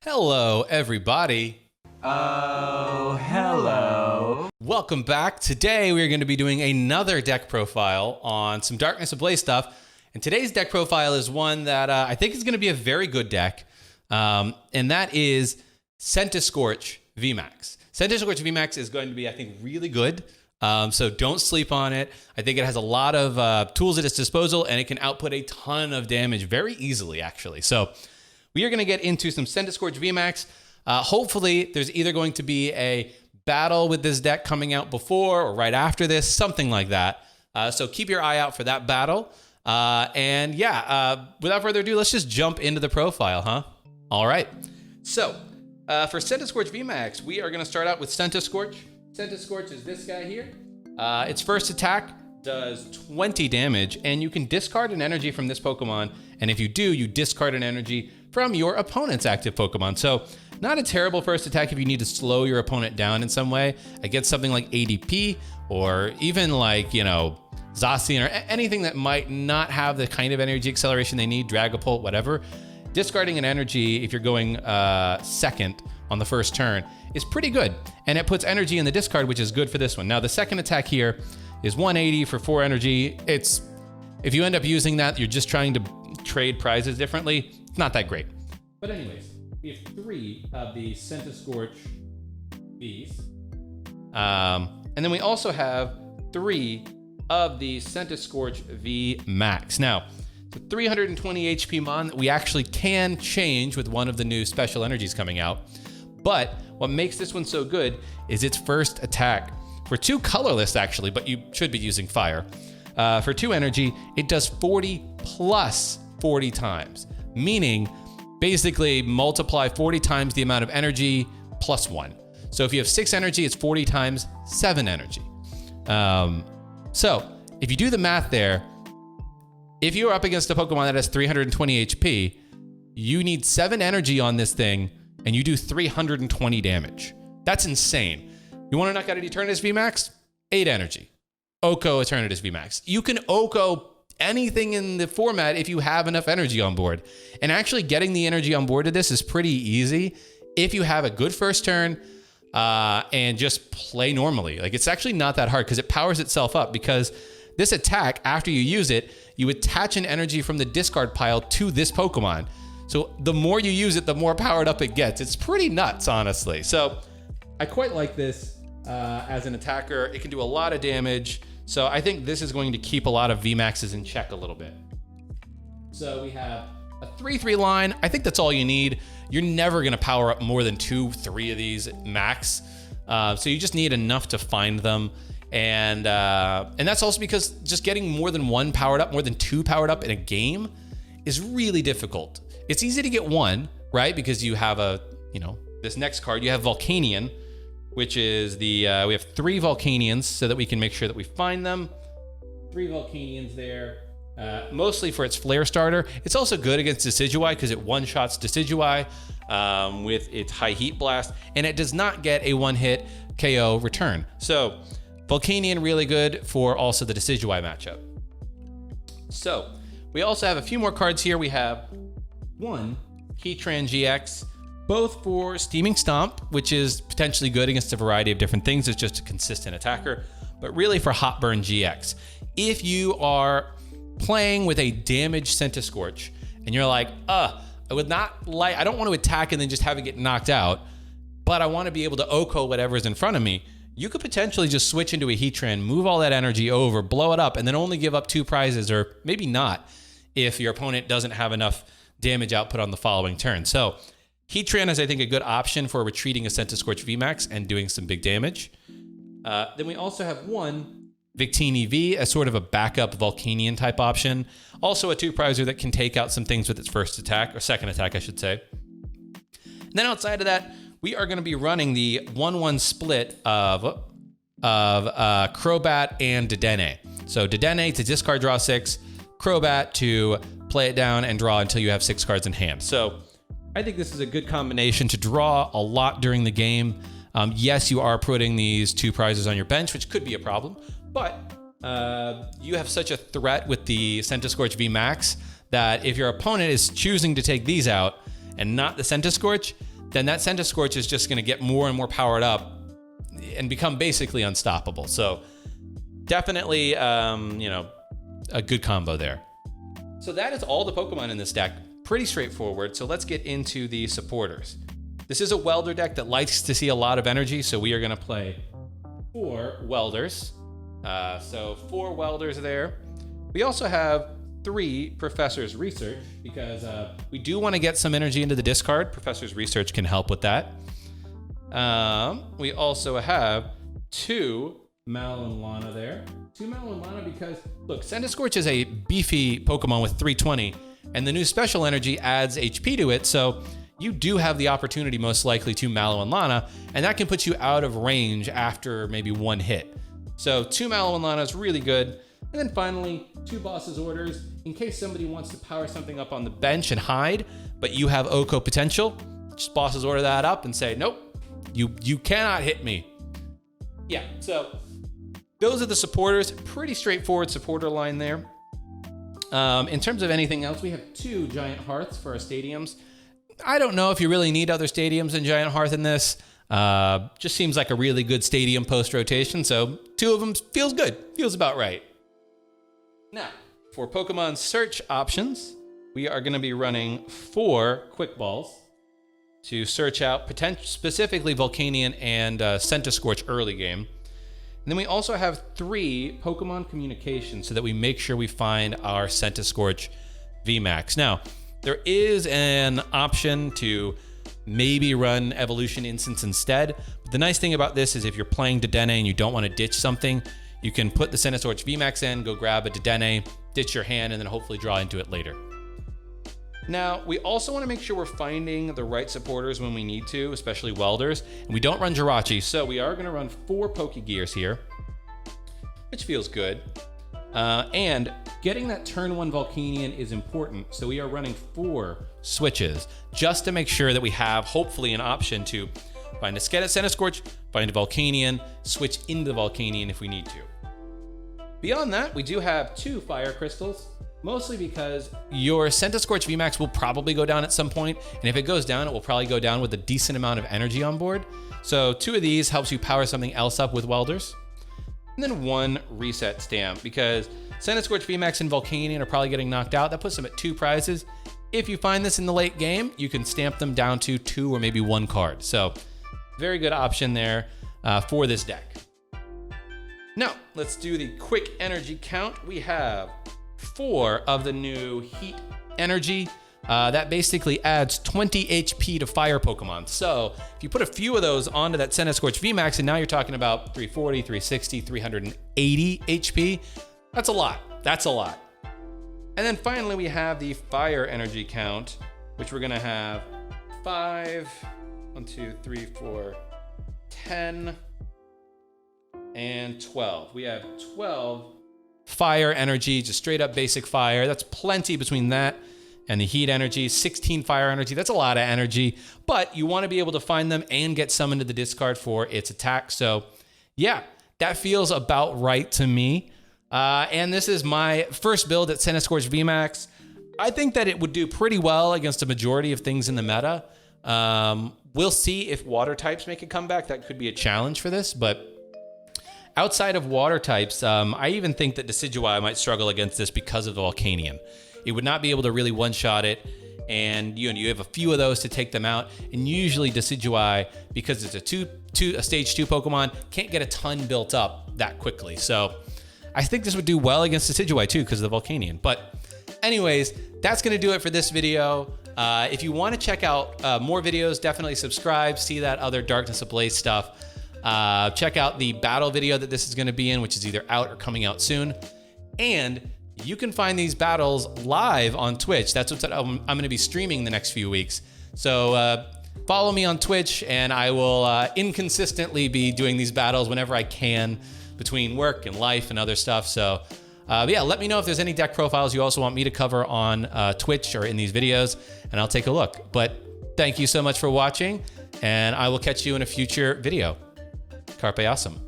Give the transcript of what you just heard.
Hello, everybody. Oh, hello. Welcome back. Today, we're going to be doing another deck profile on some Darkness Ablaze stuff. And today's deck profile is one that I think is going to be a very good deck. And that is Centiskorch VMax. Centiskorch VMax is going to be, I think, really good. So don't sleep on it. I think it has a lot of tools at its disposal, and it can output a ton of damage very easily, actually. So we are going to get into some Centiskorch VMax. Hopefully, there's either going to be a battle with this deck coming out before or right after this, something like that. So keep your eye out for that battle. Without further ado, let's just jump into the profile, huh? All right. So for Centiskorch VMax, we are going to start out with Centiskorch. Centiskorch is this guy here. Its first attack does 20 damage, and you can discard an energy from this Pokemon. And if you do, you discard an energy from your opponent's active Pokemon. So not a terrible first attack if you need to slow your opponent down in some way against something like ADP or even like, Zacian or anything that might not have the kind of energy acceleration they need, Dragapult, whatever. Discarding an energy if you're going second on the first turn is pretty good. And it puts energy in the discard, which is good for this one. Now, the second attack here is 180 for 4 energy. If you end up using that, you're just trying to trade prizes differently. It's not that great. But anyways, we have 3 of the Centiskorch Vs. And then we also have 3 of the Centiskorch V Max. Now, it's a 320 HP mon that we actually can change with one of the new special energies coming out. But what makes this one so good is its first attack. For 2 colorless, actually, but you should be using fire. For 2 energy, it does 40 plus 40 times, meaning basically multiply 40 times the amount of energy plus 1. So if you have 6 energy, it's 40 times 7 energy. So if you do the math there, if you're up against a Pokemon that has 320 HP, you need 7 energy on this thing, and you do 320 damage. That's insane. You want to knock out an Eternatus VMAX? 8 energy. OHKO Eternatus VMAX. You can OHKO anything in the format if you have enough energy on board. And actually getting the energy on board to this is pretty easy if you have a good first turn and just play normally. Like, it's actually not that hard because it powers itself up, because this attack, after you use it, you attach an energy from the discard pile to this Pokemon. So the more you use it, the more powered up it gets. It's pretty nuts, honestly. So I quite like this as an attacker. It can do a lot of damage. So I think this is going to keep a lot of VMAXs in check a little bit. So we have a 3-3 line. I think that's all you need. You're never going to power up more than 2-3 of these max. So you just need enough to find them. And that's also because just getting more than 1 powered up, more than 2 powered up in a game is really difficult. It's easy to get 1, right? Because you have this next card, you have Volcanion, which is we have 3 Volcanions so that we can make sure that we find them. 3 Volcanions there, mostly for its Flare Starter. It's also good against Decidueye because it one-shots Decidueye with its High Heat Blast, and it does not get a 1-hit KO return. So Volcanion really good for also the Decidueye matchup. So we also have a few more cards here. We have 1 Heatran GX, both for Steaming Stomp, which is potentially good against a variety of different things. It's just a consistent attacker, but really for Hot Burn GX. If you are playing with a damaged Centiskorch and you're like, I don't want to attack and then just have it get knocked out, but I want to be able to OHKO whatever is in front of me, you could potentially just switch into a Heatran, move all that energy over, blow it up, and then only give up 2 prizes, or maybe not, if your opponent doesn't have enough damage output on the following turn. So Heatran is, I think, a good option for retreating a Centiskorch VMax and doing some big damage. Then we also have 1 Victini V as sort of a backup Volcanion type option. Also a 2-prizer that can take out some things with its first attack, or second attack, I should say. And then outside of that, we are going to be running the 1-1 split of Crobat and Dedenne. So Dedenne to discard, draw 6. Crobat to play it down and draw until you have 6 cards in hand. So I think this is a good combination to draw a lot during the game. Yes, you are putting these 2 prizes on your bench, which could be a problem, but you have such a threat with the Centiskorch VMax that if your opponent is choosing to take these out and not the Centiskorch, then that Centiskorch is just gonna get more and more powered up and become basically unstoppable. So definitely, you know, a good combo there. So that is all the Pokemon in this deck. Pretty straightforward. So let's get into the supporters. This is a Welder deck that likes to see a lot of energy, so we are gonna play 4 Welders. So 4 Welders there. We also have 3 Professor's Research because we do want to get some energy into the discard. Professor's Research can help with that. We also have 2 Mallow Lana there. 2 Mallow Lana because, look, Centiskorch is a beefy Pokemon with 320, and the new special energy adds HP to it, so you do have the opportunity most likely to Mallow and Lana, and that can put you out of range after maybe 1 hit. So 2 Mallow and Lana is really good. And then finally, 2 Boss's Orders. In case somebody wants to power something up on the bench and hide, but you have OHKO potential, just Boss's Order that up and say, nope, you cannot hit me. Yeah, so those are the supporters. Pretty straightforward supporter line there. In terms of anything else, we have 2 Giant Hearths for our stadiums. I don't know if you really need other stadiums in Giant Hearth in this. Just seems like a really good stadium post-rotation, so 2 of them feels good. Feels about right. Now, for Pokemon search options, we are going to be running 4 Quick Balls to search out specifically Volcanion and Centiskorch early game. And then we also have 3 Pokemon communications so that we make sure we find our Centiskorch VMax. Now, there is an option to maybe run Evolution Instance instead. But the nice thing about this is if you're playing Dedenne and you don't want to ditch something, you can put the Centiskorch VMax in, go grab a Dedenne, ditch your hand, and then hopefully draw into it later. Now, we also want to make sure we're finding the right supporters when we need to, especially Welders. And we don't run Jirachi, so we are going to run 4 Pokegears here, which feels good. And getting that turn 1 Volcanion is important, so we are running 4 switches just to make sure that we have hopefully an option to find a Centiskorch, find a Volcanion, switch into the Volcanion if we need to. Beyond that, we do have 2 Fire Crystals, mostly because your Centiskorch VMax will probably go down at some point, and if it goes down, it will probably go down with a decent amount of energy on board. So 2 of these helps you power something else up with Welders. And then 1 Reset Stamp, because Centiskorch VMax and Volcanion are probably getting knocked out. That puts them at 2 prizes. If you find this in the late game, you can stamp them down to 2 or maybe 1 card. So very good option there for this deck. Now, let's do the quick energy count. We have 4 of the new Heat Energy. That basically adds 20 HP to fire Pokemon. So if you put a few of those onto that Centiskorch VMax, and now you're talking about 340, 360, 380 HP, that's a lot. That's a lot. And then finally, we have the Fire Energy count, which we're going to have 5, 1, 2, 3, 4, 10, and 12. We have 12 Fire Energy, just straight up basic fire. That's plenty between that and the Heat Energy. 16 Fire Energy, that's a lot of energy, but you want to be able to find them and get some into the discard for its attack. So yeah, that feels about right to me. And this is my first build at Centiskorch VMax. I think that it would do pretty well against a majority of things in the meta. We'll see if water types make a comeback. That could be a challenge for this, but outside of water types, I even think that Decidueye might struggle against this because of the Volcanion. It would not be able to really one-shot it, and you have a few of those to take them out. And usually Decidueye, because it's a stage 2 Pokemon, can't get a ton built up that quickly. So I think this would do well against Decidueye too because of the Volcanion. But anyways, that's going to do it for this video. If you want to check out more videos, definitely subscribe, see that other Darkness Ablaze stuff. Check out the battle video that this is going to be in, which is either out or coming out soon. And you can find these battles live on Twitch. That's what I'm going to be streaming the next few weeks. So follow me on Twitch, and I will inconsistently be doing these battles whenever I can between work and life and other stuff. So yeah, let me know if there's any deck profiles you also want me to cover on Twitch or in these videos, and I'll take a look. But thank you so much for watching, and I will catch you in a future video. Carpe awesome.